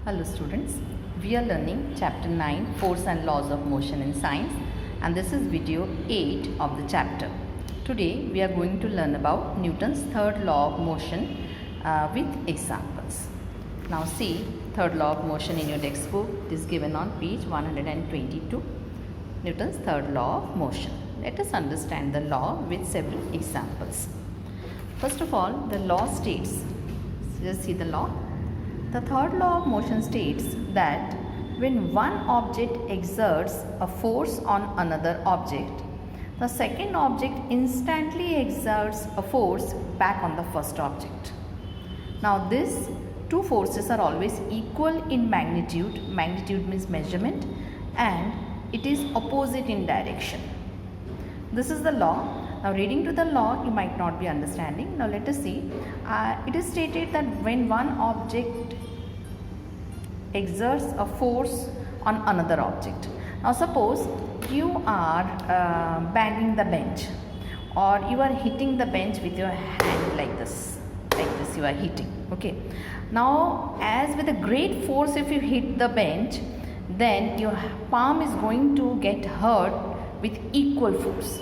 Hello students, we are learning chapter 9 Force and Laws of Motion in Science, and this is video 8 of the chapter. Today we are going to learn about Newton's third law of motion with examples. Now see, third law of motion in your textbook is given on page 122. Newton's third law of motion. Let us understand the law with several examples. First of all, the law states, just see the law. The third law of motion states that when one object exerts a force on another object, the second object instantly exerts a force back on the first object. Now these two forces are always equal in magnitude. Magnitude means measurement, and it is opposite in direction. This is the law. Now reading to the law you might not be understanding. Now let us see. It is stated that when one object exerts a force on another object. Now suppose you are banging the bench, or you are hitting the bench with your hand like this you are hitting. Okay. Now as with a great force, if you hit the bench, then your palm is going to get hurt with equal force.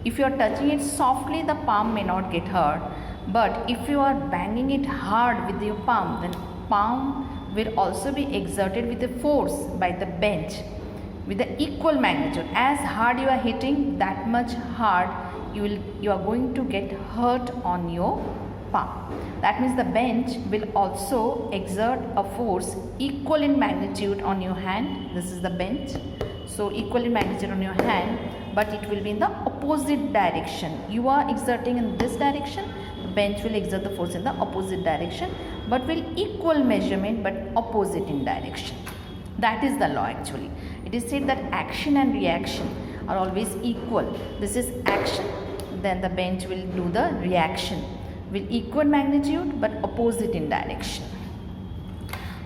If you are touching it softly, the palm may not get hurt, but if you are banging it hard with your palm, then palm will also be exerted with a force by the bench with the equal magnitude. As hard you are hitting, that much hard you are going to get hurt on your palm. That means the bench will also exert a force equal in magnitude on your hand. This is the bench. So equal in magnitude on your hand, but it will be in the opposite direction. You are exerting in this direction, the bench will exert the force in the opposite direction, but will equal measurement but opposite in direction. That is the law actually. It is said that action and reaction are always equal. This is action, then the bench will do the reaction with equal magnitude but opposite in direction.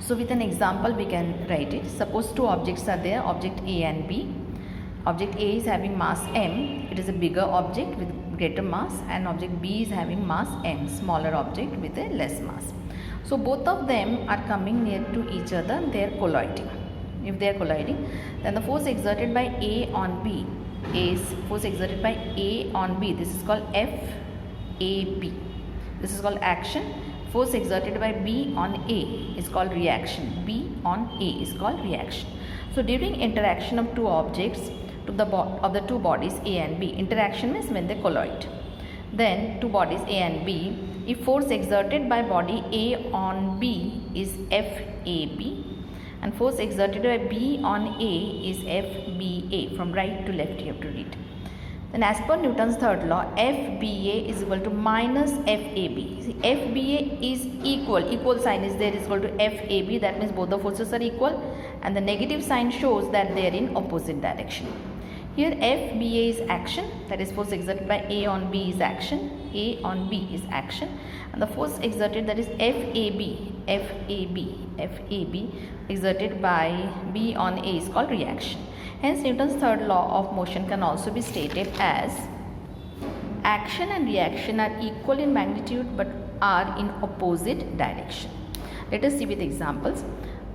So with an example we can write it. Suppose two objects are there, object A and B. Object A is having mass m, it is a bigger object with greater mass, and object B is having mass m, smaller object with a less mass. So both of them are coming near to each other, they are colliding. If they are colliding, then the force exerted by A on B is force exerted by A on B. This is called FAB. This is called action. Force exerted by B on A is called reaction. B on A is called reaction. So during interaction of two objects of the two bodies A and B, interaction means when they collide. Then two bodies A and B, if force exerted by body A on B is FAB, and force exerted by B on A is FBA. From right to left you have to read. Then as per Newton's third law, FBA is equal to minus FAB. See, FBA is equal sign is there, is equal to FAB. That means both the forces are equal, and the negative sign shows that they are in opposite direction. Here FBA is action, that is force exerted by A on B is action. A on B is action, and the force exerted, that is FAB exerted by B on A is called reaction. Hence Newton's third law of motion can also be stated as action and reaction are equal in magnitude but are in opposite direction. Let us see with examples.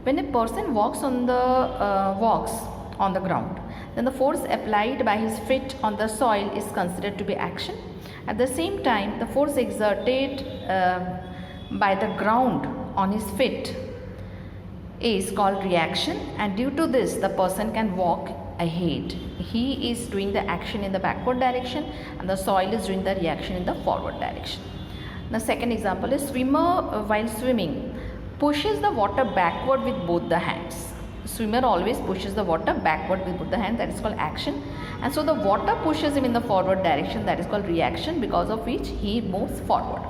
When a person walks on the ground, then the force applied by his feet on the soil is considered to be action. At the same time, the force exerted by the ground on his feet is called reaction, and due to this the person can walk ahead. He is doing the action in the backward direction and the soil is doing the reaction in the forward direction. The second example is swimmer while swimming pushes the water backward with both the hands. Swimmer always pushes the water backward with both the hands, that is called action, and so the water pushes him in the forward direction, that is called reaction, because of which he moves forward.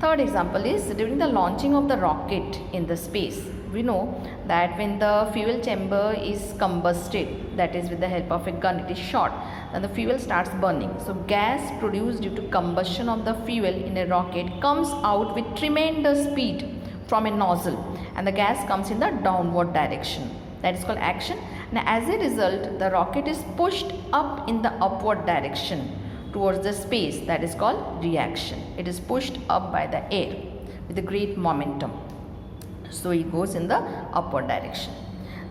Third example is during the launching of the rocket in the space. We know that when the fuel chamber is combusted, that is with the help of a gun it is shot, then the fuel starts burning. So gas produced due to combustion of the fuel in a rocket comes out with tremendous speed from a nozzle, and the gas comes in the downward direction. That is called action, and as a result the rocket is pushed up in the upward direction towards the space, that is called reaction. It is pushed up by the air with a great momentum. So it goes in the upward direction.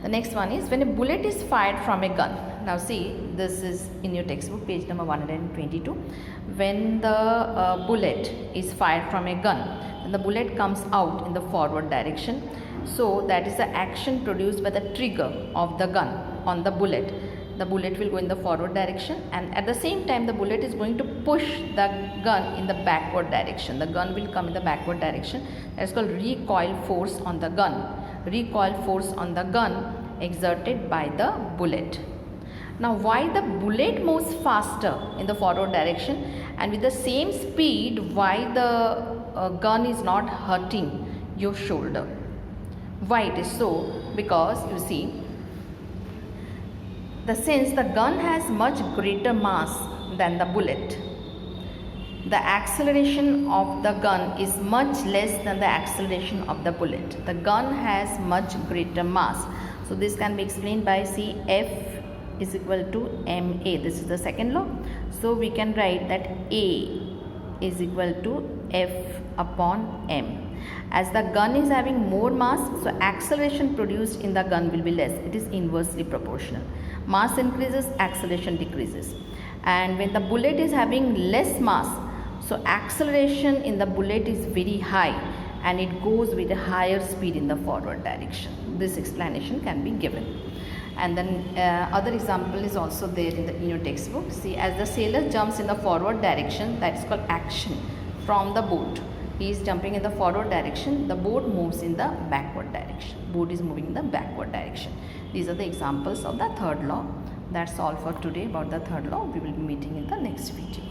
The next one is when a bullet is fired from a gun. Now see, this is in your textbook, page number 122. When the bullet is fired from a gun, then the bullet comes out in the forward direction. So that is the action produced by the trigger of the gun on the bullet. The bullet will go in the forward direction, and at the same time the bullet is going to push the gun in the backward direction. The gun will come in the backward direction. That is called recoil force on the gun. Recoil force on the gun exerted by the bullet. Now why the bullet moves faster in the forward direction, and with the same speed why the gun is not hurting your shoulder? Why it is so? Because you see, since the gun has much greater mass than the bullet, the acceleration of the gun is much less than the acceleration of the bullet. The gun has much greater mass. So this can be explained by F is equal to ma. This is the second law. So we can write that A is equal to F upon m. As the gun is having more mass, so acceleration produced in the gun will be less. It is inversely proportional. Mass increases, acceleration decreases. And when the bullet is having less mass, so acceleration in the bullet is very high and it goes with a higher speed in the forward direction. This explanation can be given. And then other example is also there in your textbook. See, as the sailor jumps in the forward direction, that is called action from the boat. He is jumping in the forward direction, the boat moves in the backward direction. Boat is moving in the backward direction. These are the examples of the third law. That's all for today about the third law. We will be meeting in the next video.